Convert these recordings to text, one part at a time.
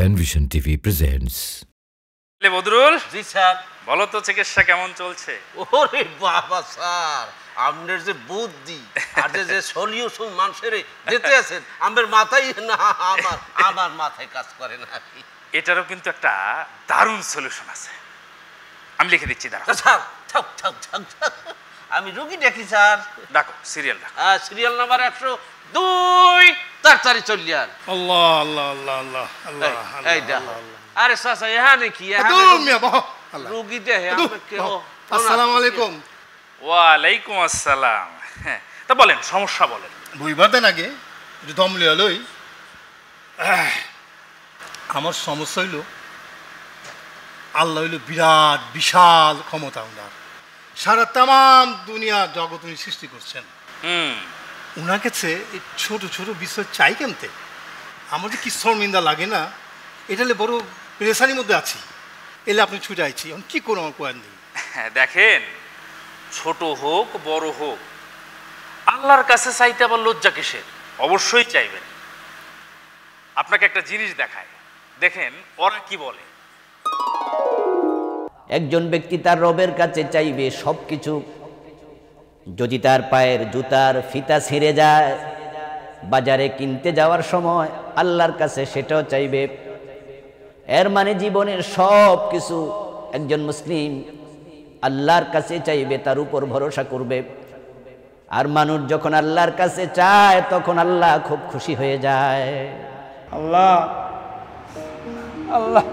Penvision TV presents. Badrul জি sir. বলো তো চিকিৎসা কেমন চলছে? ওরে বাবা স্যার, আপনার যে বুদ্ধি আর যে সলিউশন মানুষের দিতে আছেন আমার মাথায় না, আমার মাথায় কাজ করে না। এটারও কিন্তু একটা দারুণ সলিউশন আছে, আমি লিখে দিচ্ছি। দাঁড়াও স্যার, থাক থাক থাক, আমি রুগী দেখি স্যার। ডাকো, সিরিয়াল ডাকো। সিরিয়াল নাম্বার 102, তাড়াতাড়ি চলি আর। আল্লাহ আল্লাহ আল্লাহ আল্লাহ আল্লাহ এই দেখো, আরে চাচা এখানে কি রুগী দেখে আমাকে। আসসালামু আলাইকুম। ওয়ালাইকুম আসসালাম। হ্যাঁ, তা বলেন, সমস্যা বলেন। বইবার দেন আগে একটু দম লিয়া লই। আমার সমস্যা হইল, আল্লাহ হইল বিরাট বিশাল ক্ষমতা ওনার, সারা তাম দুনিয়া জগৎ উনি সৃষ্টি করছেন। ওনার কাছে এই ছোট ছোট বিষয় চাই কেমতে? আমার যে কি শর্মিন্দা লাগে না, এটা বড় পেরেশানির মধ্যে আছি। এলে আপনি ছুটে আইছি, এখন কি করবো আমার কোয়ান দিন। দেখেন, ছোট হোক বড় হোক, আল্লাহর কাছে চাইতে আবার লজ্জা কিসের? অবশ্যই চাইবেন। আপনাকে একটা জিনিস দেখায়, দেখেন ওরা কি বলে। একজন ব্যক্তি তার রবের কাছে চাইবে সব কিছু, যদি তার পায়ের জুতার ফিতা ছিঁড়ে যায় বাজারে কিনতে যাওয়ার সময় আল্লাহর কাছে সেটাও চাইবে। এর মানে জীবনের সব কিছু একজন মুসলিম আল্লাহর কাছে চাইবে, তার উপর ভরসা করবে। আর মানুষ যখন আল্লাহর কাছে চায় তখন আল্লাহ খুব খুশি হয়ে যায়। আল্লাহ আল্লাহ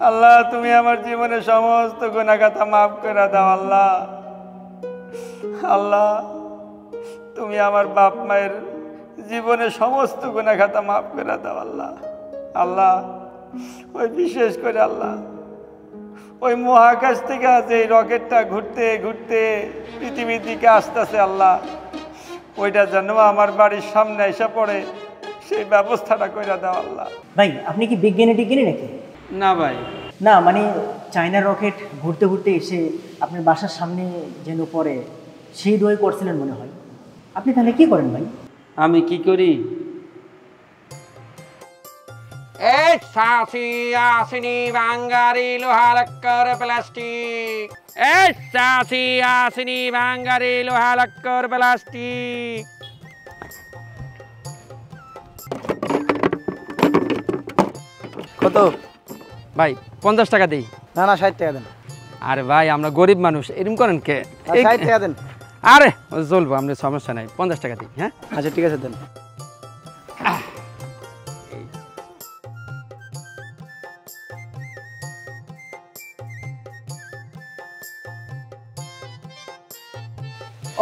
আল্লাহ, তুমি আমার জীবনের সমস্ত গুনাহগাতা মাফ করে দাও। আল্লাহ আল্লাহ, তুমি আমার বাপ মায়ের জীবনের সমস্ত গুনাহগাতা মাফ করে দাও। আল্লাহ আল্লাহ, ওই বিশেষ করে আল্লাহ ওই মহাকাশ থেকে যে রকেটটা ঘুরতে ঘুরতে পৃথিবীর দিকে আসতেছে আল্লাহ, ওইটা যেন আমার বাড়ির সামনে এসে পড়ে, সেই ব্যবস্থাটা করে দাও আল্লাহ। ভাই, আপনি কি বিজ্ঞানী নাকি? না ভাই, না, মানে চায়নার রকেট ঘুরতে ঘুরতে এসে আপনার বাসার সামনে যেন পড়ে, সেই দোয়াই করছিলেন মনে হয়। আপনি তাহলে কি করেন ভাই? আমি কি করি? কত ভাই 50 টাকা দিই। না না, 60 টাকা দেন। আরে ভাই, আমরা গরিব মানুষ, এরকম করেন কে? 60 টাকা দেন। আরে চলবো, আমরা সমস্যা নাই, 50 টাকা দিই। হ্যাঁ আচ্ছা ঠিক আছে, দেন।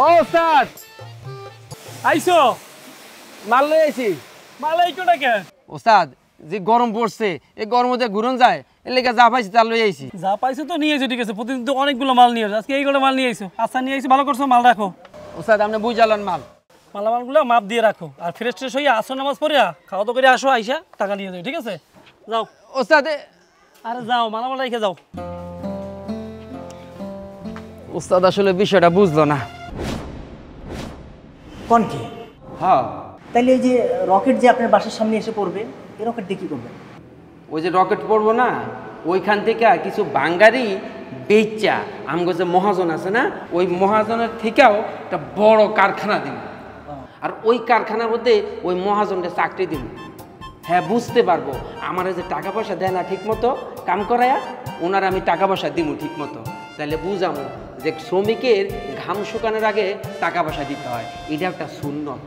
ও স্যার, আইসো? মাল লই আইছি। মাল আইছো না কে? ওস্তাদ, যে গরম পড়ছে, এই গরম মধ্যে ঘুরন যায়, এর লেগে যা পাইছি তা লই আইছি। যা পাইছো তো নিয়ে আইছো, ঠিক আছে। প্রতিদিন তো অনেকগুলো মাল নিয়ে আসো, আজকে এইগুলো মাল নিয়ে আইছো। আচ্ছা নিয়ে আইছো, ভালো করছো, মাল রাখো। ওস্তাদ, আপনি বুঝালেন মাল। মালামালগুলো মাপ দিয়ে রাখো, আর ফ্রেশ ট্রেশ হইয়া আসো, নামাজ পড়িয়া খাওয়া তো করে আসো, আইসা টাকা নিয়ে যাও, ঠিক আছে? যাও ওস্তাদ। আরে যাও, মালামাল রেখে যাও। ওস্তাদ আসলে বিষয়টা বুঝলো না। কোন কি? হ্যাঁ, তাইলে এই যে রকেট যে আপনার বাসার সামনে এসে পড়বে, এই রকেট দিয়ে কি করবেন? ওই যে রকেট পড়বো না, ওইখান থেকে কিছু বাঙ্গারি বেচা আমগো যে মহাজন আছে না, ওই মহাজনের থেকেও একটা বড় কারখানা দিব। আর ওই কারখানার মধ্যে ওই মহাজনটা চাকরি দিব। হ্যাঁ, বুঝতে পারবো আমার যে টাকা পয়সা দেয় না ঠিক মতো কাম করায়া, ওনার আমি টাকা পয়সা দিব ঠিক মতো। তাহলে বুঝামো যে শ্রমিকের ঘাম শুকানোর আগে টাকা পয়সা দিতে হয়, এটা একটা সুন্নত।